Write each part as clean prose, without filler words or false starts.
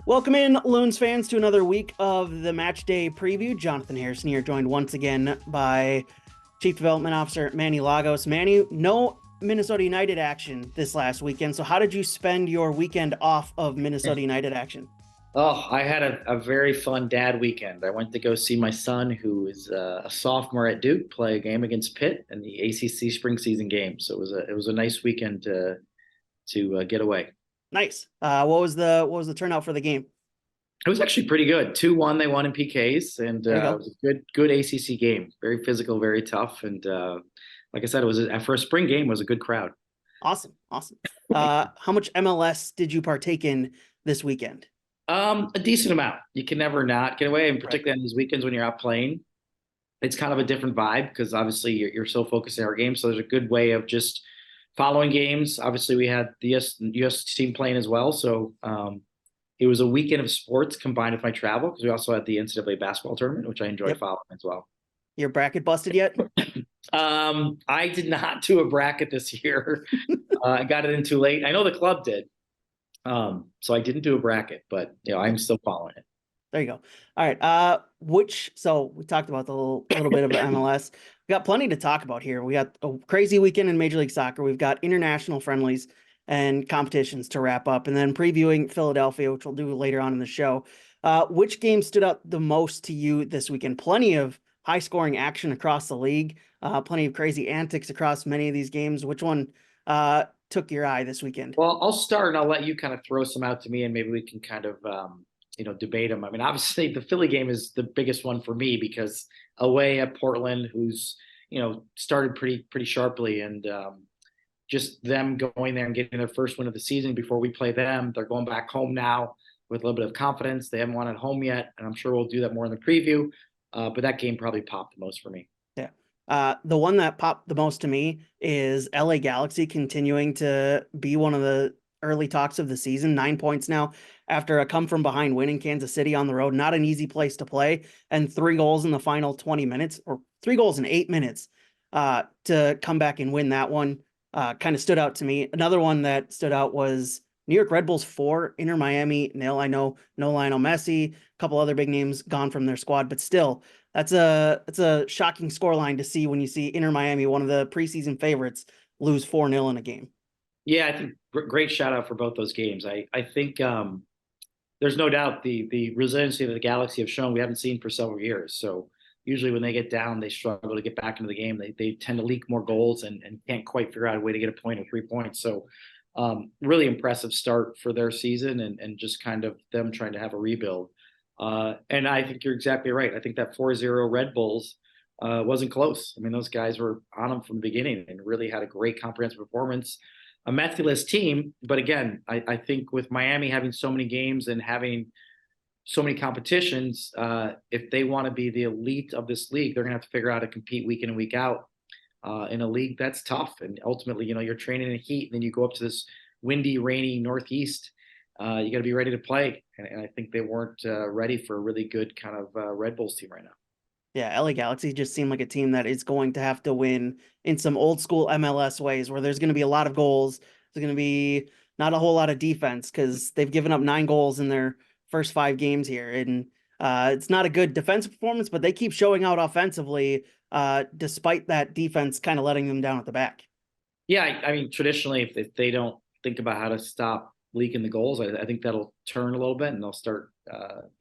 Welcome in, Loons fans, to another week of the Matchday Preview. Jonathan Harrison here, joined once again by Chief Development Officer Manny Lagos. Manny, no Minnesota United action this last weekend, so how did you spend your weekend off of Minnesota United action? Oh, I had a very fun dad weekend. I went to go see my son, who is a sophomore at Duke, play a game against Pitt in the ACC spring season game. So it was a nice weekend to get away. Nice. What was the turnout for the game? It was actually pretty good. 2-1, they won in PKs, and There you go. it was a good ACC game. Very physical, very tough, and like I said, it was for a spring game. It was a good crowd. Awesome. How much MLS did you partake in this weekend? A decent amount. You can never not get away, and Right. particularly on these weekends when you're out playing, it's kind of a different vibe because obviously you're so focused on our game. So there's a good way of just following games. Obviously, we had the US team playing as well, so it was a weekend of sports combined with my travel because we also had the NCAA basketball tournament, which I enjoyed following as well. Your bracket busted yet? I did not do a bracket this year. I got it in too late. I know the club did. So I didn't do a bracket, but I'm still following it. There you go. All right. So we talked about the little bit of MLS. We got plenty to talk about here. We got a crazy weekend in Major League Soccer. We've got international friendlies and competitions to wrap up, and then previewing Philadelphia, which we'll do later on in the show. Which game stood out the most to you this weekend? Plenty of high scoring action across the league. Plenty of crazy antics across many of these games. Which one took your eye this weekend? Well, I'll start and I'll let you kind of throw some out to me and maybe we can kind of, debate them. I mean, obviously the Philly game is the biggest one for me because away at Portland, who's, started pretty sharply, and just them going there and getting their first win of the season before we play them. They're going back home now with a little bit of confidence. They haven't won at home yet, and I'm sure we'll do that more in the preview. But that game probably popped the most for me. Yeah. The one that popped the most to me is LA Galaxy continuing to be one of the early talks of the season. 9 points now after a come from behind win in Kansas City on the road. Not an easy place to play, and 3 goals in the final 20 minutes, or 3 goals in 8 minutes to come back and win that one. Kind of stood out to me. Another one that stood out was New York Red Bulls 4, Inter Miami 0. I know no Lionel Messi, a couple other big names gone from their squad, but still, that's a shocking scoreline to see when you see Inter Miami, one of the preseason favorites, lose 4-0 in a game. Yeah, I think great shout out for both those games. I think there's no doubt the resiliency that the Galaxy have shown we haven't seen for several years. So usually when they get down, they struggle to get back into the game. They tend to leak more goals and can't quite figure out a way to get a point or 3 points. So really impressive start for their season and just kind of them trying to have a rebuild. And I think you're exactly right. I think that 4-0 Red Bulls wasn't close. I mean, those guys were on them from the beginning and really had a great comprehensive performance. A Methodist team, but again, I think with Miami having so many games and having so many competitions, if they want to be the elite of this league, they're going to have to figure out how to compete week in and week out in a league that's tough. And ultimately, you're training in heat, and then you go up to this windy, rainy Northeast. You got to be ready to play. And I think they weren't ready for a really good kind of Red Bulls team right now. Yeah, LA Galaxy just seemed like a team that is going to have to win in some old school MLS ways where there's going to be a lot of goals. There's going to be not a whole lot of defense because they've given up 9 goals in their first 5 games here. And it's not a good defensive performance, but they keep showing out offensively despite that defense kind of letting them down at the back. Yeah, I mean, traditionally, if they don't think about how to stop leaking the goals, I think that'll turn a little bit and they'll start,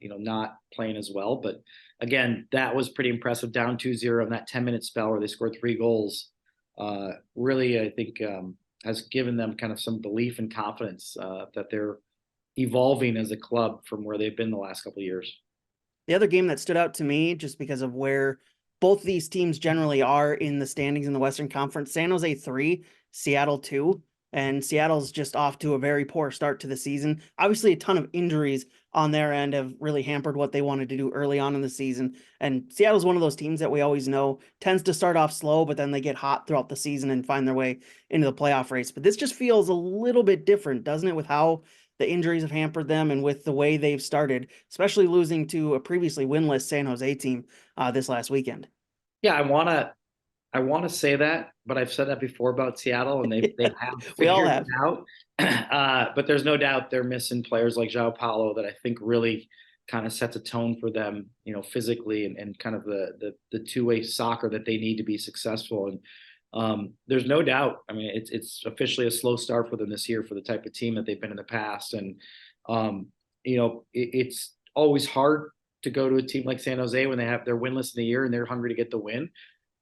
not playing as well. But again, that was pretty impressive. Down 2-0 in that 10-minute spell where they scored 3 goals. Really, I think has given them kind of some belief and confidence that they're evolving as a club from where they've been the last couple of years. The other game that stood out to me, just because of where both these teams generally are in the standings in the Western Conference, San Jose 3, Seattle 2. And Seattle's just off to a very poor start to the season. Obviously, a ton of injuries on their end have really hampered what they wanted to do early on in the season. And Seattle's one of those teams that we always know tends to start off slow, but then they get hot throughout the season and find their way into the playoff race. But this just feels a little bit different, doesn't it, with how the injuries have hampered them and with the way they've started, especially losing to a previously winless San Jose team this last weekend. Yeah, I want to I want to say that, but I've said that before about Seattle, and they Yeah, have we all figured it have. out. But there's no doubt they're missing players like João Paulo that I think really kind of sets a tone for them, physically and kind of the two-way soccer that they need to be successful. And there's no doubt. I mean, it's officially a slow start for them this year for the type of team that they've been in the past. And um, it's always hard to go to a team like San Jose when they're winless in the year and they're hungry to get the win.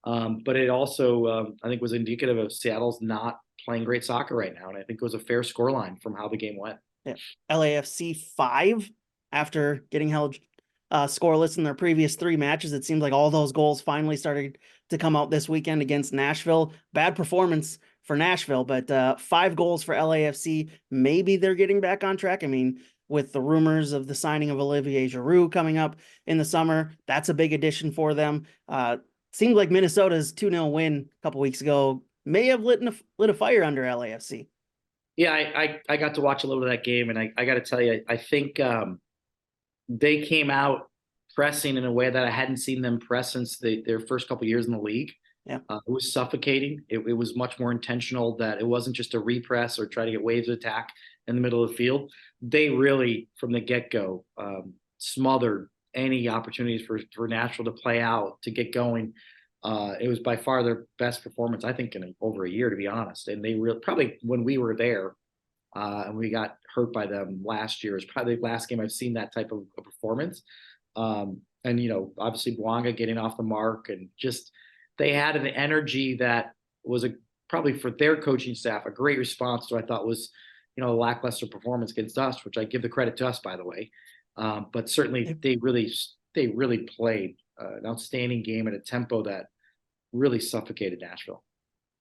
But it also, I think, was indicative of Seattle's not playing great soccer right now. And I think it was a fair scoreline from how the game went. Yeah. LAFC 5 after getting held scoreless in their previous 3 matches. It seems like all those goals finally started to come out this weekend against Nashville. Bad performance for Nashville, but 5 goals for LAFC. Maybe they're getting back on track. I mean, with the rumors of the signing of Olivier Giroud coming up in the summer, that's a big addition for them. Seemed like Minnesota's 2-0 win a couple weeks ago may have lit a fire under LAFC. Yeah, I got to watch a little of that game, and I got to tell you, I think they came out pressing in a way that I hadn't seen them press since their first couple years in the league. Yeah. It was suffocating. It was much more intentional, that it wasn't just a repress or try to get waves of attack in the middle of the field. They really, from the get-go, smothered any opportunities for Nashville to play out, to get going. It was by far their best performance, I think, in over a year, to be honest. And they probably, when we were there, and we got hurt by them last year, is probably the last game I've seen that type of performance. And obviously Bouanga getting off the mark, and just they had an energy that was probably for their coaching staff a great response to, I thought, was a lackluster performance against us, which I give the credit to us, by the way. But certainly they really played an outstanding game at a tempo that really suffocated Nashville.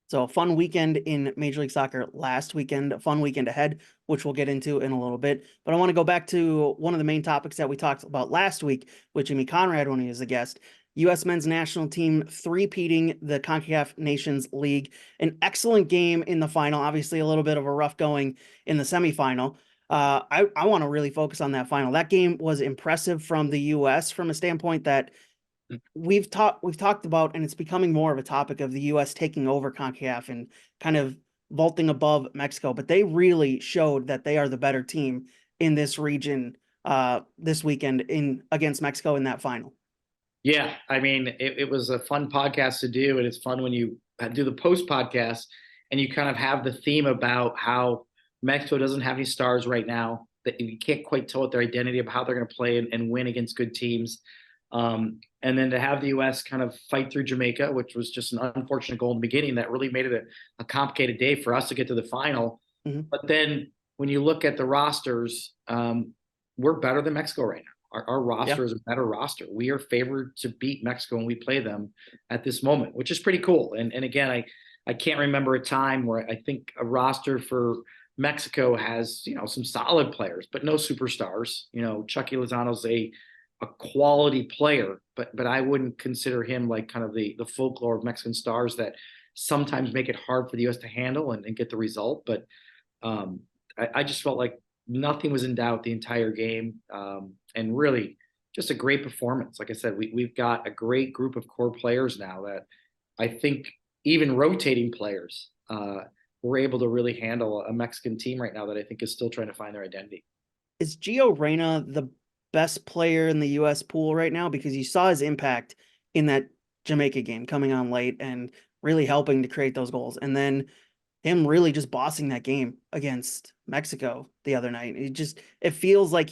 So a fun weekend in Major League Soccer last weekend, a fun weekend ahead, which we'll get into in a little bit. But I want to go back to one of the main topics that we talked about last week with Jimmy Conrad when he was a guest. U.S. men's national team three-peating the CONCACAF Nations League. An excellent game in the final. Obviously, a little bit of a rough going in the semifinal. I want to really focus on that final. That game was impressive from the U.S. from a standpoint that we've talked about, and it's becoming more of a topic of the U.S. taking over CONCACAF and kind of vaulting above Mexico. But they really showed that they are the better team in this region this weekend against Mexico in that final. Yeah, I mean, it was a fun podcast to do, and it's fun when you do the post podcast and you kind of have the theme about how Mexico doesn't have any stars right now, that you can't quite tell what their identity of how they're going to play and win against good teams. And then to have the U.S. kind of fight through Jamaica, which was just an unfortunate goal in the beginning, that really made it a complicated day for us to get to the final. Mm-hmm. But then when you look at the rosters, we're better than Mexico right now. Our roster is a better roster. We are favored to beat Mexico when we play them at this moment, which is pretty cool. And again, I can't remember a time where I think a roster for Mexico has, some solid players, but no superstars. Chucky Lozano's a quality player, but I wouldn't consider him like kind of the folklore of Mexican stars that sometimes make it hard for the U.S. to handle and get the result. But I just felt like nothing was in doubt the entire game, and really just a great performance. Like I said, we've got a great group of core players now that I think even rotating players were able to really handle a Mexican team right now that I think is still trying to find their identity. Is Gio Reyna the best player in the U.S. pool right now? Because you saw his impact in that Jamaica game, coming on late and really helping to create those goals. And then him really just bossing that game against Mexico the other night. It feels like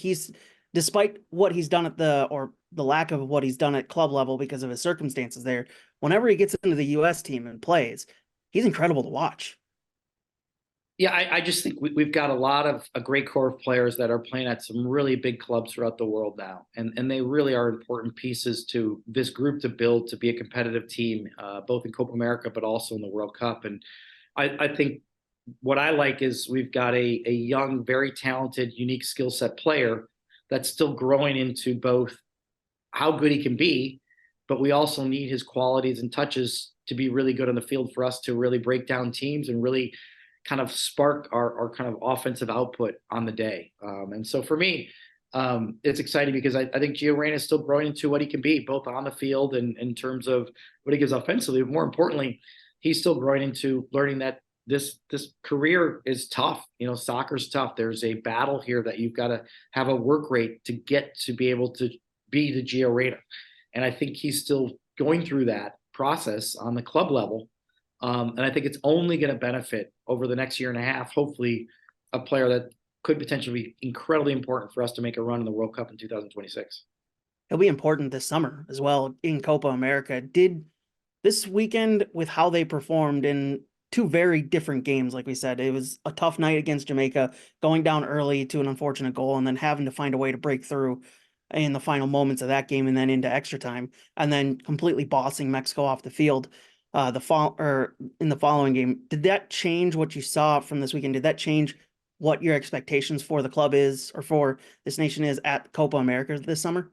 despite what he's done or the lack of what he's done at club level because of his circumstances there, whenever he gets into the U.S. team and plays, he's incredible to watch. Yeah, I just think we've got a great core of players that are playing at some really big clubs throughout the world now. And they really are important pieces to this group to build to be a competitive team, both in Copa America, but also in the World Cup. And I think what I like is we've got a young, very talented, unique skill set player that's still growing into both how good he can be, but we also need his qualities and touches to be really good on the field for us to really break down teams and really kind of spark our kind of offensive output on the day. And so for me, It's exciting because I think Gio Reyna is still growing into what he can be, both on the field and in terms of what he gives offensively. But more importantly, he's still growing into learning that this career is tough. Soccer's tough. There's a battle here that you've got to have a work rate to get to be able to be the Gio Reyna. And I think he's still going through that process on the club level. And I think it's only going to benefit over the next year and a half, hopefully, a player that could potentially be incredibly important for us to make a run in the World Cup in 2026. It'll be important this summer as well in Copa America. Did this weekend, with how they performed in two very different games, like we said, it was a tough night against Jamaica, going down early to an unfortunate goal and then having to find a way to break through in the final moments of that game and then into extra time, and then completely bossing Mexico off the field in the following game. Did that change what you saw from this weekend? Did that change what your expectations for the club is, or for this nation is, at Copa America this summer?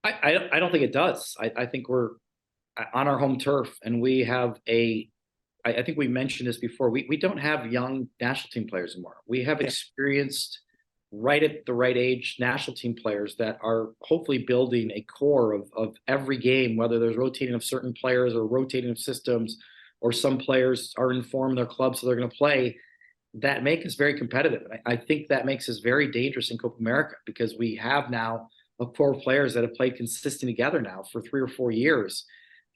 I don't think it does. I think we're on our home turf, and we have I think we mentioned this before. We don't have young national team players anymore. We have experienced, right at the right age, national team players that are hopefully building a core of every game, whether there's rotating of certain players or rotating of systems, or some players are in form in their club, so they're going to play, that make us very competitive. I think that makes us very dangerous in Copa America, because we have now a core of players that have played consistently together now for 3 or 4 years.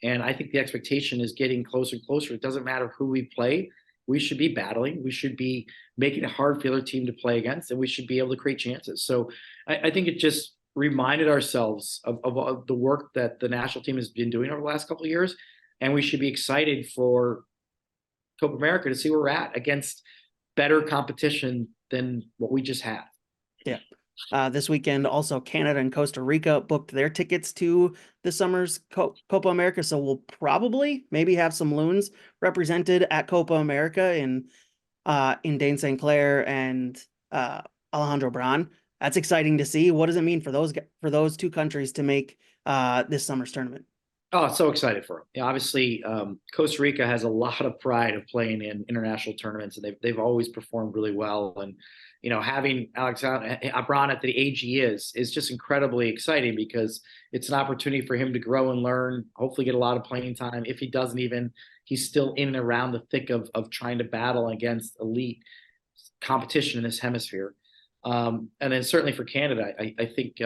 And I think the expectation is getting closer and closer. It doesn't matter who we play. We should be battling. We should be making it hard for the other team to play against, and we should be able to create chances. So I think it just reminded ourselves of the work that the national team has been doing over the last couple of years. And we should be excited for Copa America to see where we're at against better competition than what we just had. Yeah. This weekend, also, Canada and Costa Rica booked their tickets to this summer's Copa America. So we'll probably maybe have some Loons represented at Copa America in Dane St. Clair and Alejandro Bran. That's exciting to see. What does it mean for those two countries to make this summer's tournament? Oh, so excited for them. Obviously, Costa Rica has a lot of pride of playing in international tournaments, and they've always performed really well. And having Alexander Abran at the age he is just incredibly exciting, because it's an opportunity for him to grow and learn, hopefully get a lot of playing time. If he doesn't even, he's still in and around the thick of trying to battle against elite competition in this hemisphere. And then certainly for Canada, I think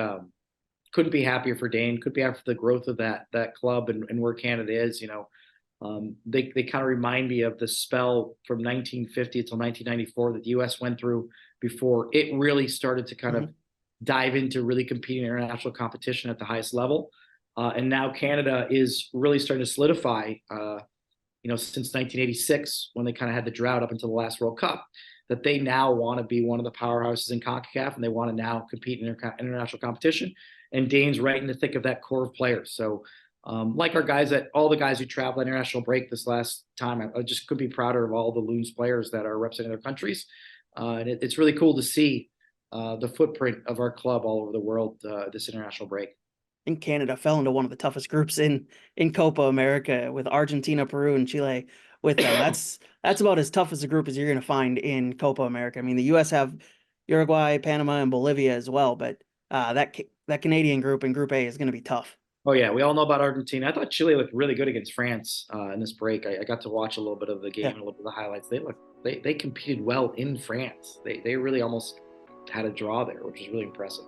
couldn't be happier for Dane. Could be happy for the growth of that club and where Canada is. They kind of remind me of the spell from 1950 until 1994 that the U.S. went through before it really started to kind of dive into really competing in international competition at the highest level. And now Canada is really starting to solidify, since 1986, when they kind of had the drought up until the last World Cup, that they now want to be one of the powerhouses in CONCACAF, and they want to now compete in international competition. And Dane's right in the thick of that core of players. So like all the guys who traveled international break this last time, I just couldn't be prouder of all the Loons players that are representing their countries. And it's really cool to see the footprint of our club all over the world this international break. And Canada fell into one of the toughest groups in Copa America, with Argentina, Peru, and Chile with them. That's about as tough as a group as you're going to find in Copa America. I mean, the U.S. have Uruguay, Panama, and Bolivia as well, but that Canadian group in Group A is going to be tough. Oh yeah, we all know about Argentina. I thought Chile looked really good against France in this break. I got to watch a little bit of the game and a little bit of the highlights. They competed well in France. They really almost had a draw there, which was really impressive.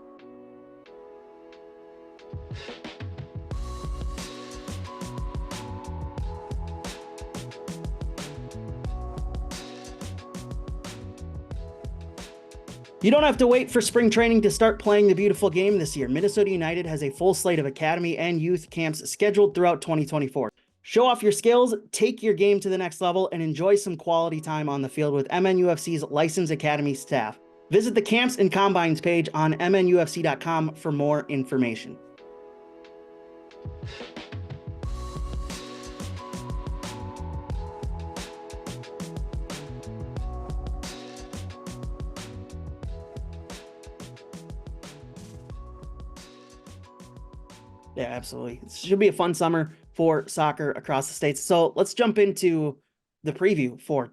You don't have to wait for spring training to start playing the beautiful game this year. Minnesota United has a full slate of academy and youth camps scheduled throughout 2024. Show off your skills, take your game to the next level, and enjoy some quality time on the field with MNUFC's licensed academy staff. Visit the camps and combines page on MNUFC.com for more information. Yeah, absolutely. It should be a fun summer for soccer across the states. So let's jump into the preview for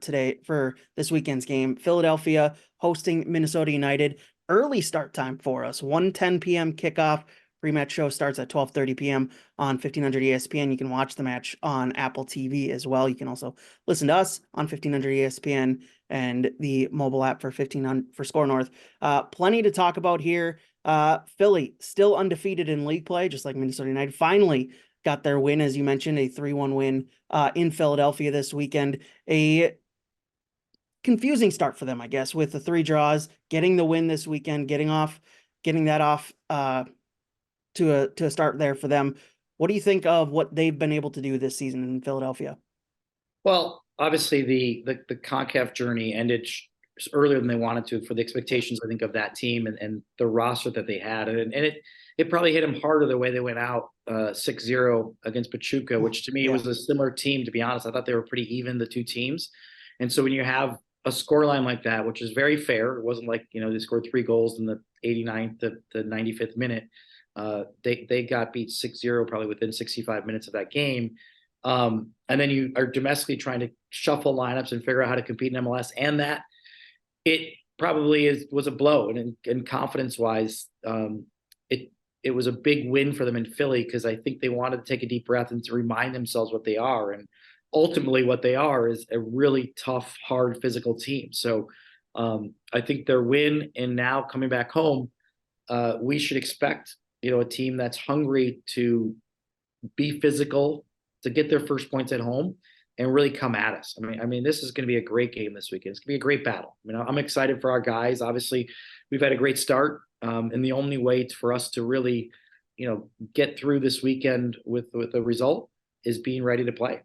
this weekend's game. Philadelphia hosting Minnesota United. early start time for us. 1:10 p.m. kickoff. Pre-match show starts at 12:30 p.m. on 1500 ESPN. You can watch the match on Apple TV as well. You can also listen to us on 1500 ESPN and the mobile app for 1500 for Score North. Plenty to talk about here. Philly still undefeated in league play, just like Minnesota United. Finally got their win, as you mentioned, a 3-1 win in Philadelphia this weekend. A confusing start for them, I guess, with the 3 draws, getting the win this weekend, getting that off to a start there for them. What do you think of what they've been able to do this season in Philadelphia? Well, obviously the CONCACAF journey ended earlier than they wanted to for the expectations, I think, of that team and the roster that they had. And it probably hit them harder the way they went out 6-0 against Pachuca, which to me was a similar team, to be honest. I thought they were pretty even, the two teams. And so when you have a scoreline like that, which is very fair, it wasn't like, they scored 3 goals in the 89th to the 95th minute. They got beat 6-0 probably within 65 minutes of that game. And then you are domestically trying to shuffle lineups and figure out how to compete in MLS, and that it probably was a blow. And confidence wise, it was a big win for them in Philly, because I think they wanted to take a deep breath and to remind themselves what they are. And ultimately what they are is a really tough, hard, physical team. So I think their win and now coming back home, we should expect, a team that's hungry to be physical, to get their first points at home and really come at us. I mean, this is going to be a great game this weekend. It's going to be a great battle. I'm excited for our guys. Obviously, we've had a great start, and the only way for us to really, get through this weekend with a result is being ready to play.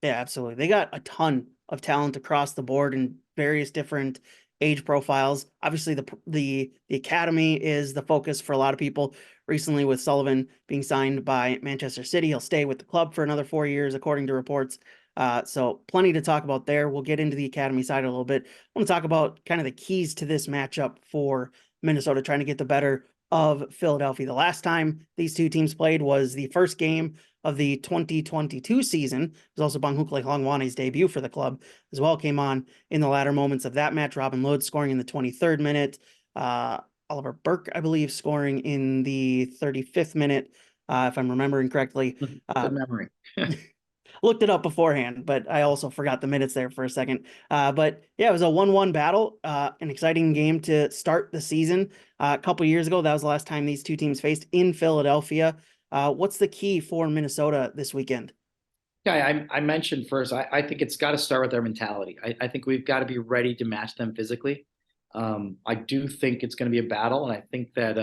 Yeah, absolutely. They got a ton of talent across the board in various different age profiles. Obviously, the academy is the focus for a lot of people. Recently, with Sullivan being signed by Manchester City, he'll stay with the club for another 4 years, according to reports. So plenty to talk about there. We'll get into the academy side a little bit. I want to talk about kind of the keys to this matchup for Minnesota, trying to get the better of Philadelphia. The last time these two teams played was the first game of the 2022 season. It was also Bangkok Longwane's debut for the club as well. Came on in the latter moments of that match. Robin Lod scoring in the 23rd minute. Oliver Burke, I believe, scoring in the 35th minute, if I'm remembering correctly. Good memory. Looked it up beforehand, but I also forgot the minutes there for a second. But yeah, it was a 1-1 battle, an exciting game to start the season. A couple years ago, that was the last time these two teams faced in Philadelphia. What's the key for Minnesota this weekend? Yeah, I mentioned first, I think it's got to start with their mentality. I think we've got to be ready to match them physically. I do think it's going to be a battle, and I think that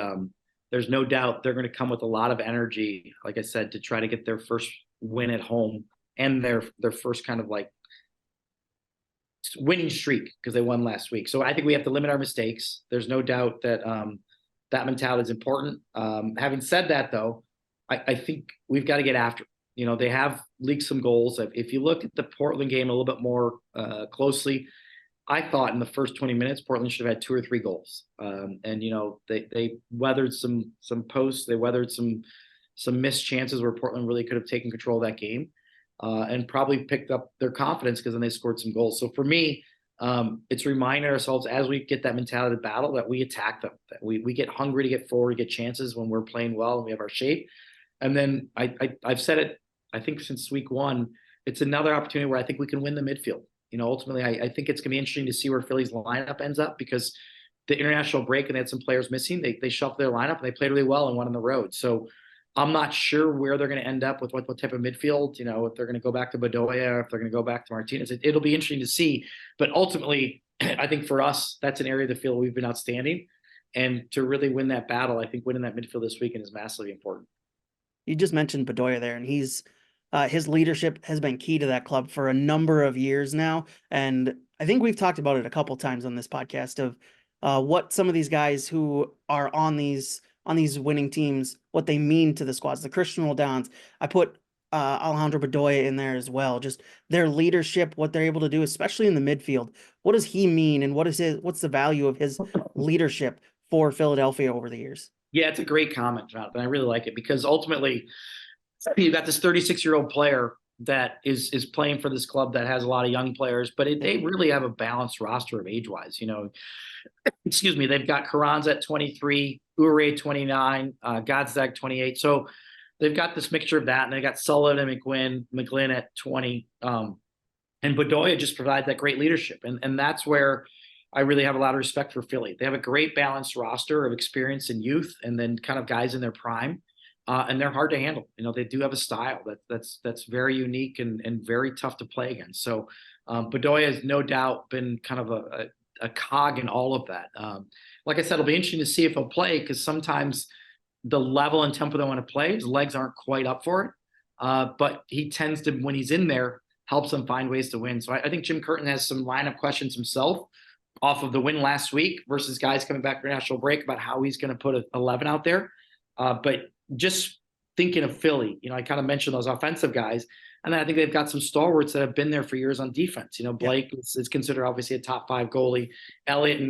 there's no doubt they're going to come with a lot of energy, like I said, to try to get their first win at home and their first kind of like winning streak, because they won last week. So I think we have to limit our mistakes. There's no doubt that that mentality is important. Having said that, though, I think we've got to get after it. They have leaked some goals. If you look at the Portland game a little bit more closely, I thought in the first 20 minutes, Portland should have had 2 or 3 goals. And they weathered some posts. They weathered some missed chances where Portland really could have taken control of that game, and probably picked up their confidence, because then they scored some goals. So for me, it's reminding ourselves, as we get that mentality of battle, that we attack them, that we get hungry to get forward, get chances when we're playing well and we have our shape. And then I've said it, I think since week 1, it's another opportunity where I think we can win the midfield. Ultimately, I think it's going to be interesting to see where Philly's lineup ends up, because the international break and they had some players missing. They shuffled their lineup and they played really well and won on the road. So I'm not sure where they're going to end up with what type of midfield, if they're going to go back to Bedoya, if they're going to go back to Martinez. It'll be interesting to see. But ultimately, I think for us, that's an area of the field we've been outstanding. And to really win that battle, I think winning that midfield this weekend is massively important. You just mentioned Bedoya there, and his leadership has been key to that club for a number of years now. And I think we've talked about it a couple times on this podcast of what some of these guys who are on these winning teams, what they mean to the squads. The Christian Roldans, I put Alejandro Bedoya in there as well. Just their leadership, what they're able to do, especially in the midfield. What does he mean, and what's the value of his leadership for Philadelphia over the years? Yeah, it's a great comment, Jonathan. I really like it, because ultimately, you've got this 36-year-old player that is playing for this club that has a lot of young players, but they really have a balanced roster of age-wise. Excuse me, they've got Carranza at 23, Ure 29, Godzak 28. So they've got this mixture of that, and they got Sullivan and McGlynn at 20. And Bedoya just provides that great leadership. And that's where I really have a lot of respect for Philly. They have a great balanced roster of experience and youth, and then kind of guys in their prime. And they're hard to handle. They do have a style that's very unique and very tough to play against. So Bedoya has no doubt been kind of a cog in all of that. Like I said, it'll be interesting to see if he'll play, because sometimes the level and tempo they want to play, his legs aren't quite up for it. But he tends to, when he's in there, helps them find ways to win. So I think Jim Curtin has some lineup questions himself off of the win last week versus guys coming back from national break about how he's going to put an 11 out there. But just thinking of Philly, I kind of mentioned those offensive guys. And then I think they've got some stalwarts that have been there for years on defense. Blake is considered obviously a top 5 goalie. Elliott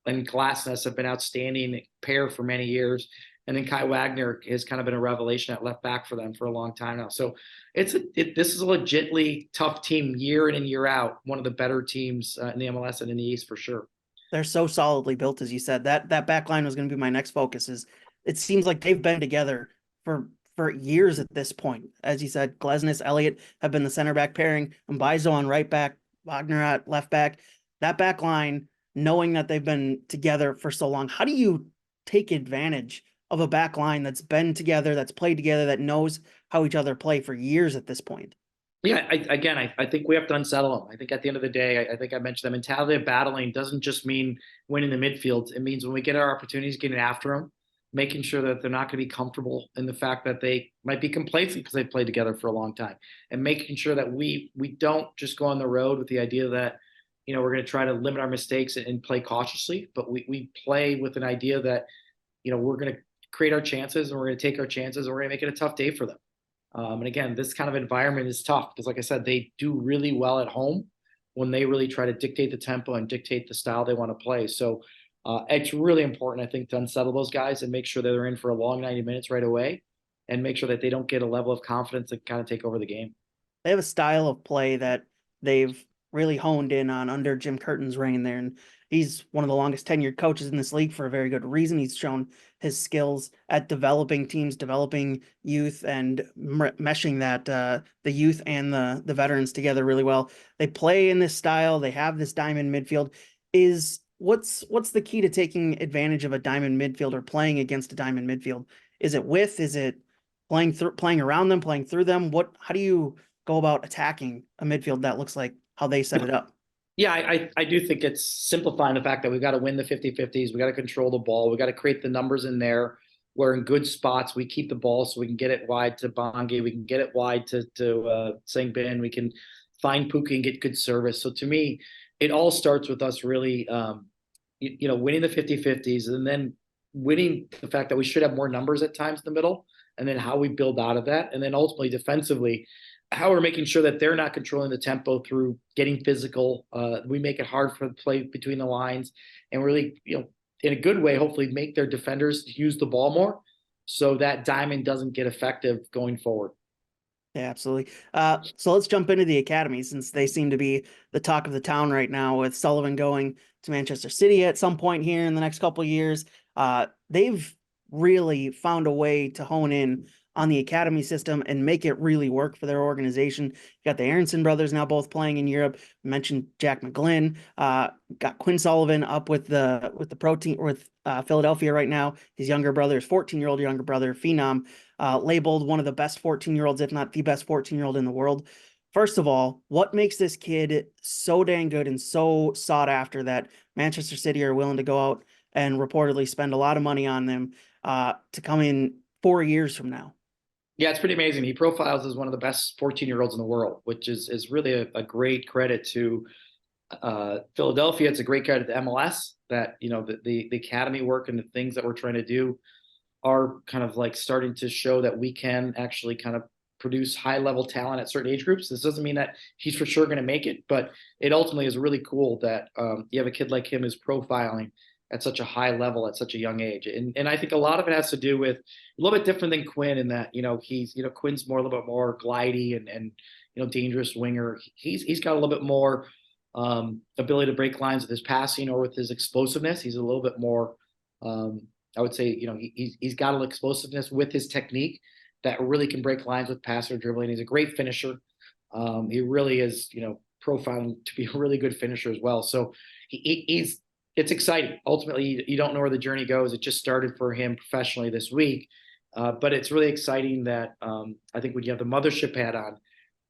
and Glasness have been outstanding pair for many years. And then Kai Wagner has kind of been a revelation at left back for them for a long time now. So this is a legitly tough team year in and year out. One of the better teams in the MLS and in the East for sure. They're so solidly built, as you said. That back line was going to be my next focus. Is it seems like they've been together for years at this point. As you said, Glesnes, Elliott have been the center back pairing, and Mbaizo on right back, Wagner at left back. That back line, knowing that they've been together for so long, how do you take advantage of a back line that's been together, that's played together, that knows how each other play for years at this point? Yeah, I think we have to unsettle them. I think at the end of the day, I think I mentioned the mentality of battling doesn't just mean winning the midfield. It means when we get our opportunities, getting after them, making sure that they're not going to be comfortable in the fact that they might be complacent because they've played together for a long time, and making sure that we don't just go on the road with the idea that, we're going to try to limit our mistakes and play cautiously, but we play with an idea that, we're going to create our chances, and we're going to take our chances, and we're going to make it a tough day for them. And again, this kind of environment is tough because, like I said, they do really well at home when they really try to dictate the tempo and dictate the style they want to play. So it's really important, I think, to unsettle those guys and make sure that they're in for a long 90 minutes right away, and make sure that they don't get a level of confidence to kind of take over the game. They have a style of play that they've really honed in on under Jim Curtin's reign there. And he's one of the longest tenured coaches in this league for a very good reason. He's shown his skills at developing teams, developing youth, and meshing that the youth and the veterans together really well. They play in this style. They have this diamond midfield. What's the key to taking advantage of a diamond midfield or playing against a diamond midfield? Is it width? Is it playing around them, playing through them? How do you go about attacking a midfield that looks like how they set it up? Yeah, I do think it's simplifying the fact that we've got to win the 50-50s. We got to control the ball. We got to create the numbers in there where in good spots we keep the ball so we can get it wide to Bongi. We can get it wide to Sangbin. We can find Pookie and get good service. So to me, it all starts with us really, winning the 50-50s, and then winning the fact that we should have more numbers at times in the middle, and then how we build out of that. And then ultimately defensively, how we're making sure that they're not controlling the tempo through getting physical. We make it hard for the play between the lines, and really, in a good way, hopefully make their defenders use the ball more so that diamond doesn't get effective going forward. Yeah, absolutely. So let's jump into the academy, since they seem to be the talk of the town right now, with Sullivan going to Manchester City at some point here in the next couple of years. They've really found a way to hone in on the academy system and make it really work for their organization. You got the Aronson brothers now both playing in Europe. You mentioned Jack McGlynn, got Quinn Sullivan up with the pro team with Philadelphia right now. His younger brother, his 14-year-old younger brother, Phenom, labeled one of the best 14-year-olds, if not the best 14-year-old in the world. First of all, what makes this kid so dang good and so sought after that Manchester City are willing to go out and reportedly spend a lot of money on them to come in 4 years from now? Yeah, it's pretty amazing. He profiles as one of the best 14-year-olds in the world, which is really a great credit to Philadelphia. It's a great credit to MLS that, the academy work and the things that we're trying to do are kind of like starting to show that we can actually kind of produce high-level talent at certain age groups. This doesn't mean that he's for sure going to make it, but it ultimately is really cool that you have a kid like him who's profiling at such a high level at such a young age. And I think a lot of it has to do with a little bit different than Quinn in that, Quinn's more a little bit more glidey and dangerous winger. He's got a little bit more ability to break lines with his passing or with his explosiveness. He's a little bit more I would say, he's got an explosiveness with his technique that really can break lines with pass or dribbling. He's a great finisher. He really is, profound to be a really good finisher as well. So it's exciting. Ultimately, you don't know where the journey goes. It just started for him professionally this week. But it's really exciting that I think when you have the mothership hat on,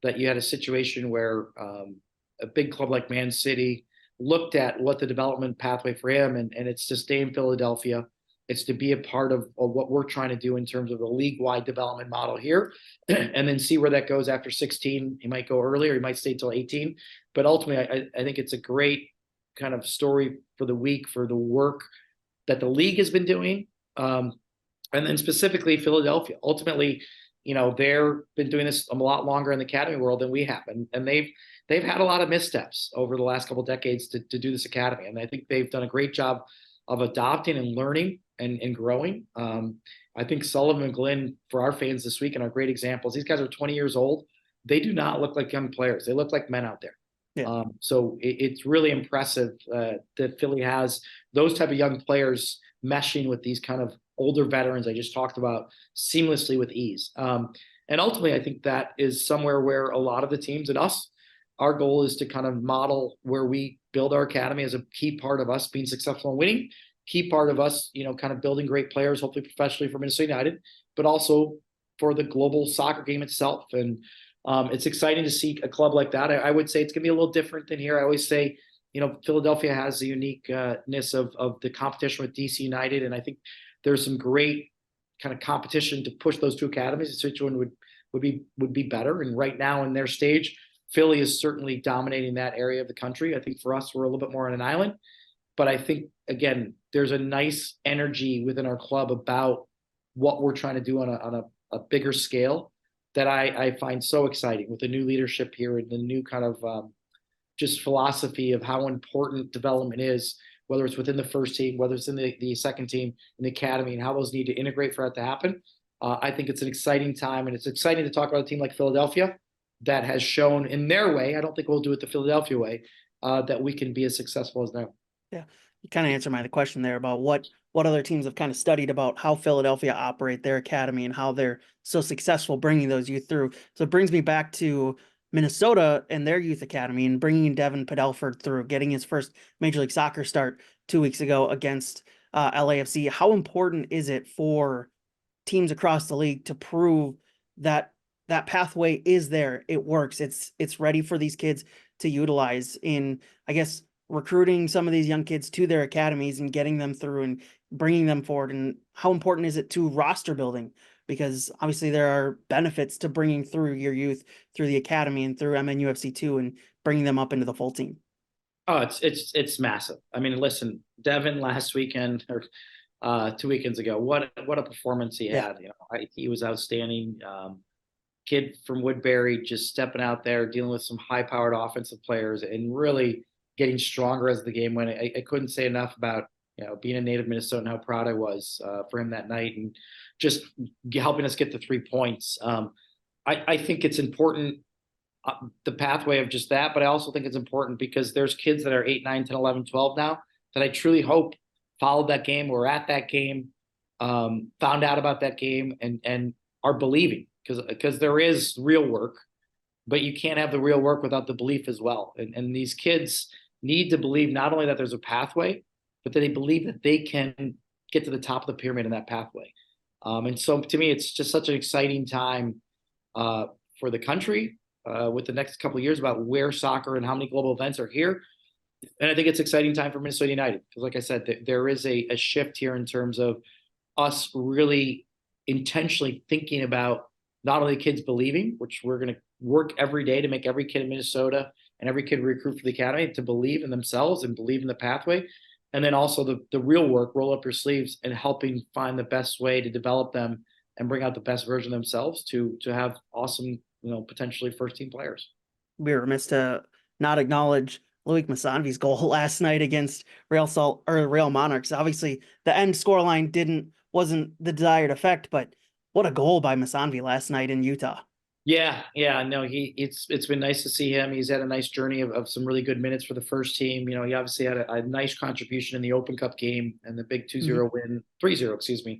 that you had a situation where a big club like Man City looked at what the development pathway for him, and it's to stay in Philadelphia. It's to be a part of what we're trying to do in terms of the league-wide development model here, and then see where that goes after 16. He might go earlier, he might stay till 18. But ultimately, I think it's a great kind of story for the week, for the work that the league has been doing, and then specifically Philadelphia. Ultimately, they've been doing this a lot longer in the academy world than we have, and they've had a lot of missteps over the last couple of decades to do this academy, and I think they've done a great job of adopting and learning and growing. I think Sullivan and Glenn, for our fans this weekend, are great examples. These guys are 20 years old. They do not look like young players. They look like men out there. Yeah. So it's really impressive that Philly has those type of young players meshing with these kind of older veterans I just talked about seamlessly with ease. And ultimately, I think that is somewhere where a lot of the teams and us, our goal is to kind of model where we build our academy as a key part of us being successful and winning, key part of us, kind of building great players, hopefully professionally for Minnesota United, but also for the global soccer game itself. And it's exciting to see a club like that. I would say it's going to be a little different than here. I always say, Philadelphia has the uniqueness of the competition with DC United. And I think there's some great kind of competition to push those two academies. Each one would be better. And right now in their stage, Philly is certainly dominating that area of the country. I think for us, we're a little bit more on an island. But I think, again, there's a nice energy within our club about what we're trying to do on a bigger scale that I find so exciting with the new leadership here and the new kind of just philosophy of how important development is, whether it's within the first team, whether it's in the second team, in the academy, and how those need to integrate for that to happen. I think it's an exciting time, and it's exciting to talk about a team like Philadelphia that has shown in their way, I don't think we'll do it the Philadelphia way, that we can be as successful as them. Yeah. You kind of answered my question there about what other teams have kind of studied about how Philadelphia operate their academy and how they're so successful bringing those youth through. So it brings me back to Minnesota and their youth academy and bringing Devin Padelford through, getting his first Major League Soccer start 2 weeks ago against LAFC. How important is it for teams across the league to prove that that pathway is there, it works, it's ready for these kids to utilize in, I guess, recruiting some of these young kids to their academies and getting them through and bringing them forward? And how important is it to roster building? Because obviously there are benefits to bringing through your youth through the academy and through MNUFC too, and bringing them up into the full team. Oh, it's massive. I mean, listen, Devin last weekend or 2 weekends ago, what a performance he had. He was outstanding. Kid from Woodbury, just stepping out there, dealing with some high-powered offensive players, and really getting stronger as the game went. I couldn't say enough about being a native Minnesotan, how proud I was for him that night, and just helping us get the 3 points. I think it's important, the pathway of just that, but I also think it's important because there's kids that are 8, 9, 10, 11, 12 now that I truly hope followed that game, were at that game, found out about that game, and are believing. Because there is real work, but you can't have the real work without the belief as well. And these kids need to believe not only that there's a pathway, but that they believe that they can get to the top of the pyramid in that pathway. And so to me, it's just such an exciting time for the country with the next couple of years about where soccer and how many global events are here. And I think it's an exciting time for Minnesota United. Because like I said, there is a shift here in terms of us really intentionally thinking about not only kids believing, which we're going to work every day to make every kid in Minnesota and every kid recruit for the academy to believe in themselves and believe in the pathway. And then also the real work, roll up your sleeves and helping find the best way to develop them and bring out the best version of themselves to have awesome, potentially first team players. We're remiss to not acknowledge Loic Masanvi's goal last night against Real Monarchs. Obviously, the end scoreline wasn't the desired effect, but what a goal by Masanvi last night in Utah. Yeah, no, it's been nice to see him. He's had a nice journey of some really good minutes for the first team. You know, he obviously had a nice contribution in the Open Cup game and the big 2-0 win, 3-0, excuse me,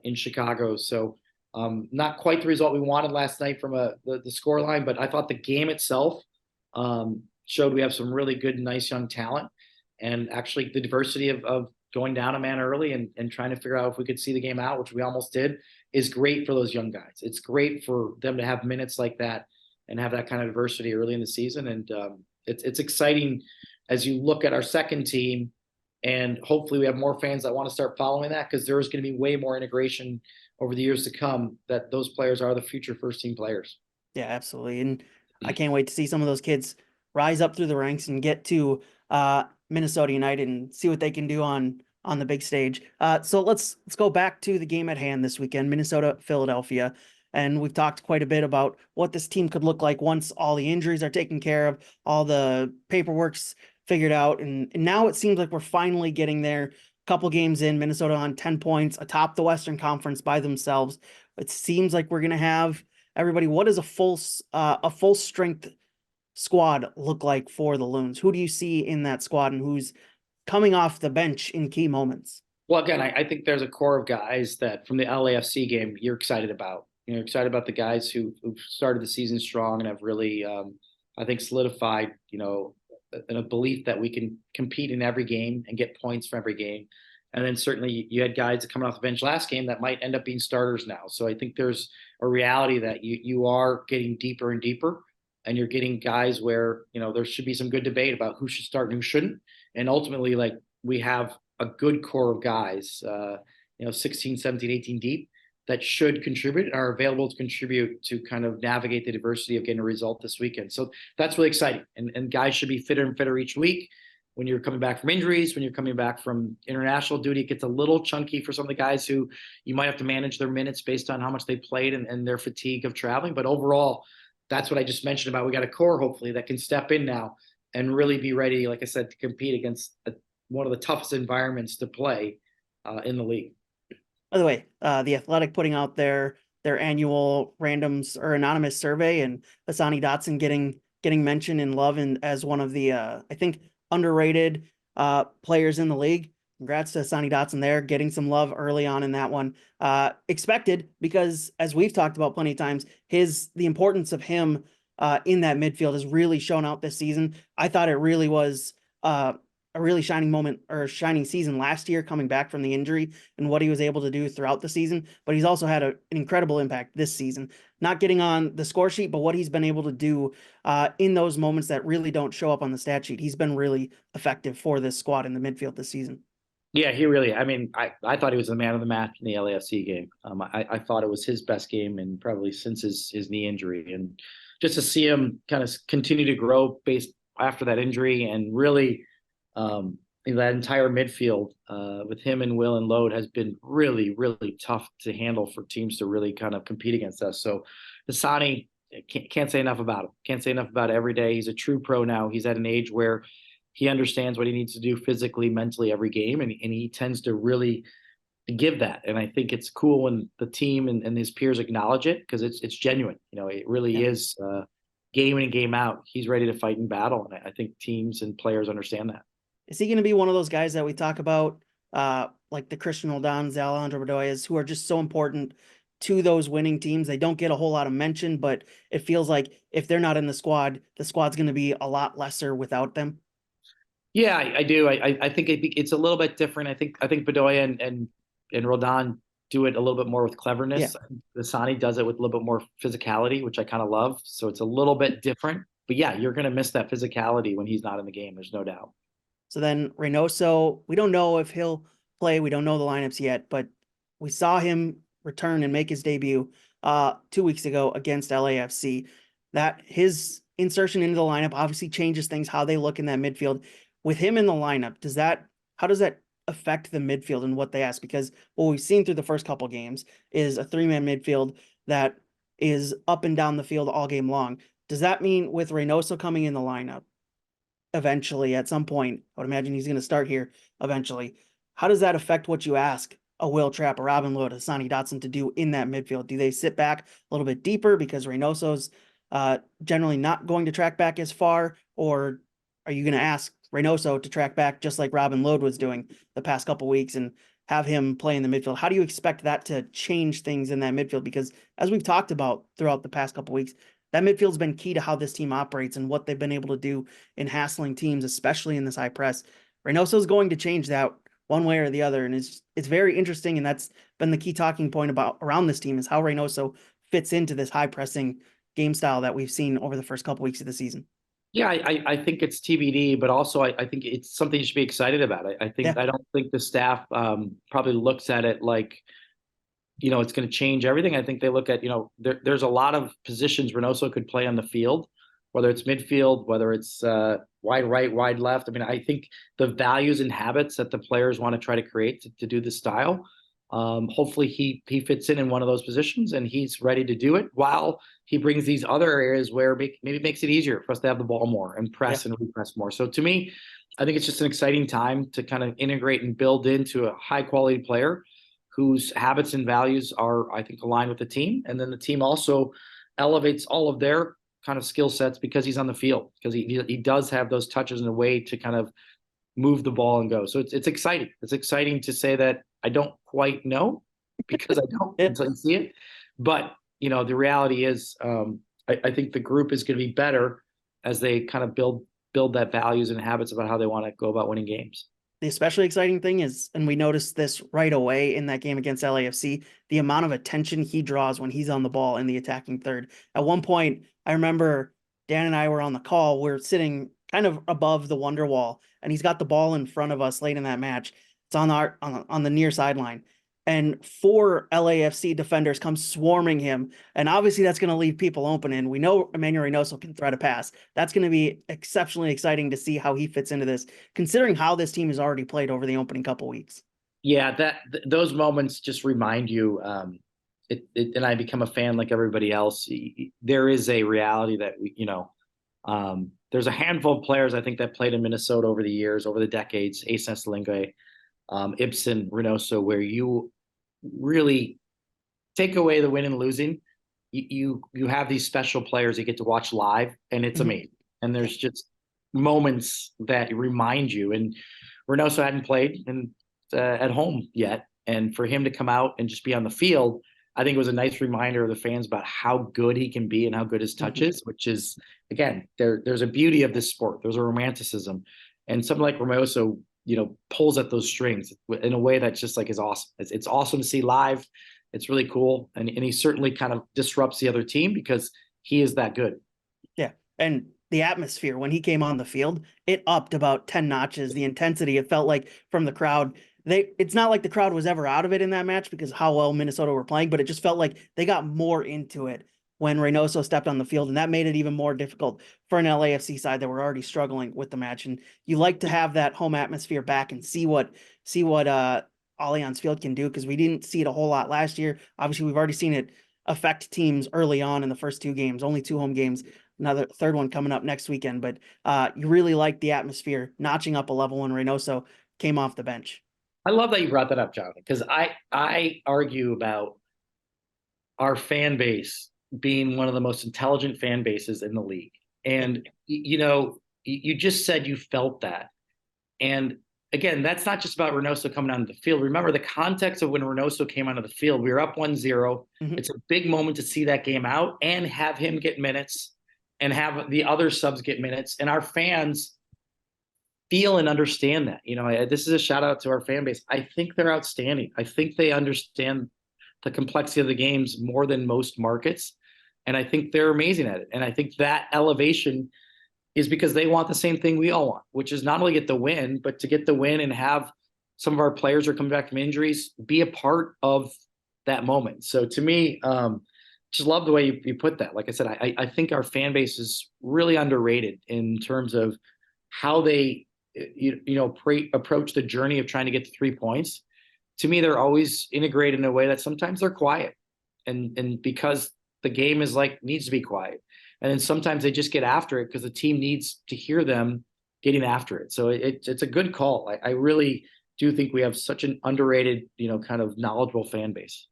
in Chicago. So not quite the result we wanted last night from the score line, but I thought the game itself showed we have some really good, nice young talent, and actually the diversity of going down a man early and trying to figure out if we could see the game out, which we almost did, is great for those young guys. It's great for them to have minutes like that and have that kind of diversity early in the season. And it's exciting as you look at our second team, and hopefully we have more fans that want to start following that, because there is going to be way more integration over the years to come, that those players are the future first team players. Yeah, absolutely. And I can't wait to see some of those kids rise up through the ranks and get to Minnesota United and see what they can do on the big stage. So let's go back to the game at hand this weekend, Minnesota, Philadelphia. And we've talked quite a bit about what this team could look like once all the injuries are taken care of, all the paperwork's figured out. And now it seems like we're finally getting there. Couple games in, Minnesota on 10 points atop the Western Conference by themselves. It seems like we're going to have everybody. What does a full strength squad look like for the Loons? Who do you see in that squad, and who's coming off the bench in key moments? Well, again, I think there's a core of guys that from the LAFC game you're excited about. You're excited about the guys who've started the season strong and have really, I think, solidified, in a belief that we can compete in every game and get points from every game. And then certainly you had guys coming off the bench last game that might end up being starters now. So I think there's a reality that you are getting deeper and deeper, and you're getting guys where, there should be some good debate about who should start and who shouldn't. And ultimately, like, we have a good core of guys, 16, 17, 18 deep, that should contribute and are available to contribute to kind of navigate the diversity of getting a result this weekend. So that's really exciting. And guys should be fitter and fitter each week. When you're coming back from injuries, when you're coming back from international duty, it gets a little chunky for some of the guys who you might have to manage their minutes based on how much they played and their fatigue of traveling. But overall, that's what I just mentioned about we got a core, hopefully, that can step in now and really be ready, like I said, to compete against one of the toughest environments to play in the league. By the way, the Athletic putting out their annual randoms or anonymous survey, and Hassani Dotson getting mentioned in love and as one of the I think underrated players in the league. Congrats to Hassani Dotson there, getting some love early on in that one. Expected, because as we've talked about plenty of times, the importance of him in that midfield has really shown out this season. I thought it really was a really shining moment or shining season last year, coming back from the injury and what he was able to do throughout the season. But he's also had an incredible impact this season, not getting on the score sheet, but what he's been able to do in those moments that really don't show up on the stat sheet. He's been really effective for this squad in the midfield this season. Yeah, I thought he was the man of the match in the LAFC game. I thought it was his best game, and probably since his knee injury. And just to see him kind of continue to grow based after that injury, and really that entire midfield with him and Will and Load has been really, really tough to handle for teams to really kind of compete against us. So Hassani, can't say enough about him. Can't say enough about it every day. He's a true pro now. He's at an age where he understands what he needs to do physically, mentally every game, and he tends to really give that. And I think it's cool when the team and his peers acknowledge it, because it's genuine. It really is game in and game out. He's ready to fight in battle, and I think teams and players understand that. Is he going to be one of those guys that we talk about, like the Christian Roldans, Alejandro Bedoyas, who are just so important to those winning teams? They don't get a whole lot of mention, but it feels like if they're not in the squad's going to be a lot lesser without them. Yeah, I do. I think it's a little bit different. I think Bedoya and Roldan do it a little bit more with cleverness. Yeah. Hassani does it with a little bit more physicality, which I kind of love. So it's a little bit different. But yeah, you're going to miss that physicality when he's not in the game. There's no doubt. So then Reynoso, we don't know if he'll play. We don't know the lineups yet, but we saw him return and make his debut 2 weeks ago against LAFC. That his insertion into the lineup obviously changes things, how they look in that midfield. With him in the lineup, how does that affect the midfield and what they ask? Because what we've seen through the first couple games is a 3-man midfield that is up and down the field all game long. Does that mean with Reynoso coming in the lineup, eventually at some point. I would imagine he's going to start here eventually. How does that affect what you ask a Will Trapp, a Robin Lod, a Sonny Dotson to do in that midfield? Do they sit back a little bit deeper because Reynoso's generally not going to track back as far, or are you going to ask Reynoso to track back just like Robin Lod was doing the past couple weeks and have him play in the midfield? How do you expect that to change things in that midfield? Because as we've talked about throughout the past couple weeks, that midfield's been key to how this team operates and what they've been able to do in hassling teams, especially in this high press. Reynoso's going to change that one way or the other, and it's very interesting, and that's been the key talking point about around this team is how Reynoso fits into this high pressing game style that we've seen over the first couple weeks of the season. Yeah, I think it's TBD, but also I think it's something you should be excited about. Yeah. I don't think the staff probably looks at it like, it's going to change everything. I think they look at, there's a lot of positions Reynoso could play on the field, whether it's midfield, whether it's wide right, wide left. I mean, I think the values and habits that the players want to try to create to do the style, hopefully he fits in one of those positions and he's ready to do it while he brings these other areas where maybe makes it easier for us to have the ball more and press and repress more. So to me, I think it's just an exciting time to kind of integrate and build into a high quality player whose habits and values are, I think, aligned with the team. And then the team also elevates all of their kind of skill sets because he's on the field, because he does have those touches in a way to kind of move the ball and go. So it's exciting. It's exciting to say that I don't quite know because I don't until you see it. But, the reality is I think the group is going to be better as they kind of build that values and habits about how they want to go about winning games. The especially exciting thing is, and we noticed this right away in that game against LAFC, the amount of attention he draws when he's on the ball in the attacking third. At one point, I remember Dan and I were on the call. We're sitting kind of above the wonder wall, and he's got the ball in front of us late in that match. It's on the near sideline. And 4 LAFC defenders come swarming him. And obviously that's going to leave people open. And we know Emmanuel Reynoso can thread a pass. That's going to be exceptionally exciting to see how he fits into this, considering how this team has already played over the opening couple weeks. Yeah, those moments just remind you, and I become a fan like everybody else. There is a reality that there's a handful of players I think that played in Minnesota over the years, over the decades, Ace Nestlingwe, Ibsen, Reynoso, where you really take away the win and losing. You have these special players you get to watch live, and it's amazing. And there's just moments that remind you. And Reynoso hadn't played at home yet, and for him to come out and just be on the field, I think it was a nice reminder of the fans about how good he can be and how good his touch is. Which is, again, there's a beauty of this sport. There's a romanticism, and something like Reynoso, pulls at those strings in a way that's just like is awesome. It's awesome to see live. It's really cool. And he certainly kind of disrupts the other team because he is that good. Yeah. And the atmosphere when he came on the field, it upped about 10 notches. The intensity, it felt like from the crowd. It's not like the crowd was ever out of it in that match because how well Minnesota were playing, but it just felt like they got more into it when Reynoso stepped on the field, and that made it even more difficult for an LAFC side that were already struggling with the match. And you like to have that home atmosphere back and see what Allianz Field can do, because we didn't see it a whole lot last year. Obviously, we've already seen it affect teams early on in the first 2 games, only 2 home games, another third one coming up next weekend. But you really like the atmosphere notching up a level when Reynoso came off the bench. I love that you brought that up, Jonathan, because I argue about our fan base being one of the most intelligent fan bases in the league. And, you just said you felt that. And again, that's not just about Reynoso coming onto the field. Remember the context of when Reynoso came onto the field. We were up 1-0. It's a big moment to see that game out and have him get minutes and have the other subs get minutes. And our fans feel and understand that. This is a shout out to our fan base. I think they're outstanding. I think they understand the complexity of the games more than most markets. And I think they're amazing at it. And I think that elevation is because they want the same thing we all want, which is not only get the win, but to get the win and have some of our players who are coming back from injuries be a part of that moment. So to me, just love the way you put that. Like I said, I think our fan base is really underrated in terms of how they approach the journey of trying to get to 3 points. To me, they're always integrated in a way that sometimes they're quiet, and because the game is needs to be quiet, and then sometimes they just get after it because the team needs to hear them getting after it. So it's a good call. I really do think we have such an underrated, kind of knowledgeable fan base.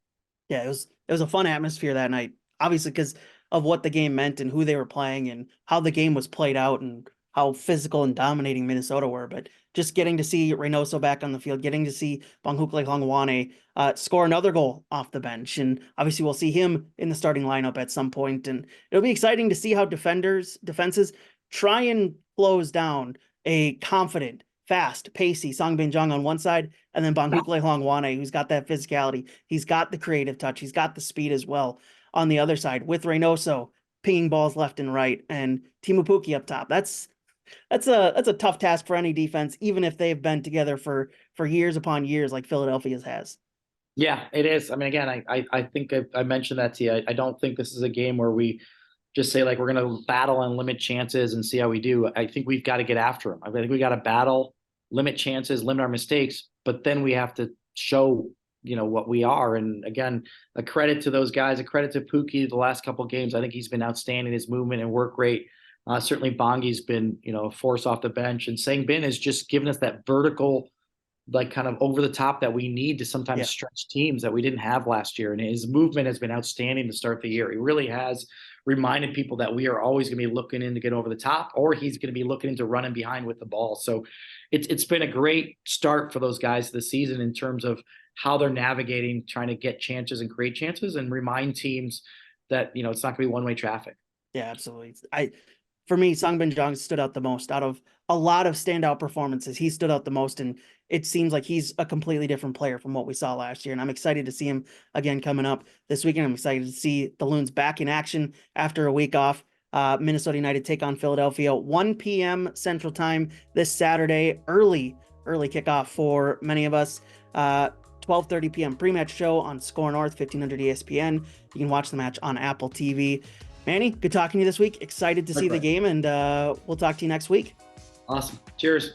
Yeah, it was a fun atmosphere that night. Obviously, because of what the game meant and who they were playing and how the game was played out and how physical and dominating Minnesota were. But just getting to see Reynoso back on the field, getting to see Bonghukle Hlongwane score another goal off the bench, and obviously we'll see him in the starting lineup at some point. And it'll be exciting to see how defenses try and close down a confident, fast, pacey Songbin Jung on one side, and then Bonghukle Hlongwane, who's got that physicality. He's got the creative touch. He's got the speed as well on the other side with Reynoso pinging balls left and right and Teemu Pukki up top. That's a tough task for any defense, even if they've been together for years upon years like Philadelphia's has. Yeah, it is. I mean, again, I think I mentioned that to you. I don't think this is a game where we just say like we're going to battle and limit chances and see how we do. I think we've got to get after them. I think we got to battle, limit chances, limit our mistakes, but then we have to show what we are. And again, a credit to those guys, a credit to Pookie the last couple of games. I think he's been outstanding. His movement and work rate. Certainly Bongi's been a force off the bench, and Sangbin has just given us that vertical, like kind of over the top that we need to sometimes stretch teams that we didn't have last year. And his movement has been outstanding to start the year. He really has reminded people that we are always going to be looking in to get over the top, or he's going to be looking into running behind with the ball. So it's been a great start for those guys this season in terms of how they're navigating, trying to get chances and create chances and remind teams that, it's not going to be one-way traffic. Yeah, absolutely. For me, Songbin Jung stood out the most out of a lot of standout performances. He stood out the most, and it seems like he's a completely different player from what we saw last year. And I'm excited to see him again coming up this weekend. I'm excited to see the Loons back in action after a week off. Minnesota United take on Philadelphia, 1 p.m. Central Time this Saturday. Early kickoff for many of us. 12:30 p.m. pre-match show on Score North, 1500 ESPN. You can watch the match on Apple TV. Manny, good talking to you this week. Excited to see the game, and we'll talk to you next week. Awesome. Cheers.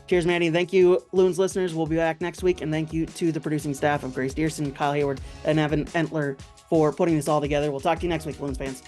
Cheers, Manny. Thank you, Loons listeners. We'll be back next week, and thank you to the producing staff of Grace Dearson, Kyle Hayward, and Evan Entler for putting this all together. We'll talk to you next week, Loons fans.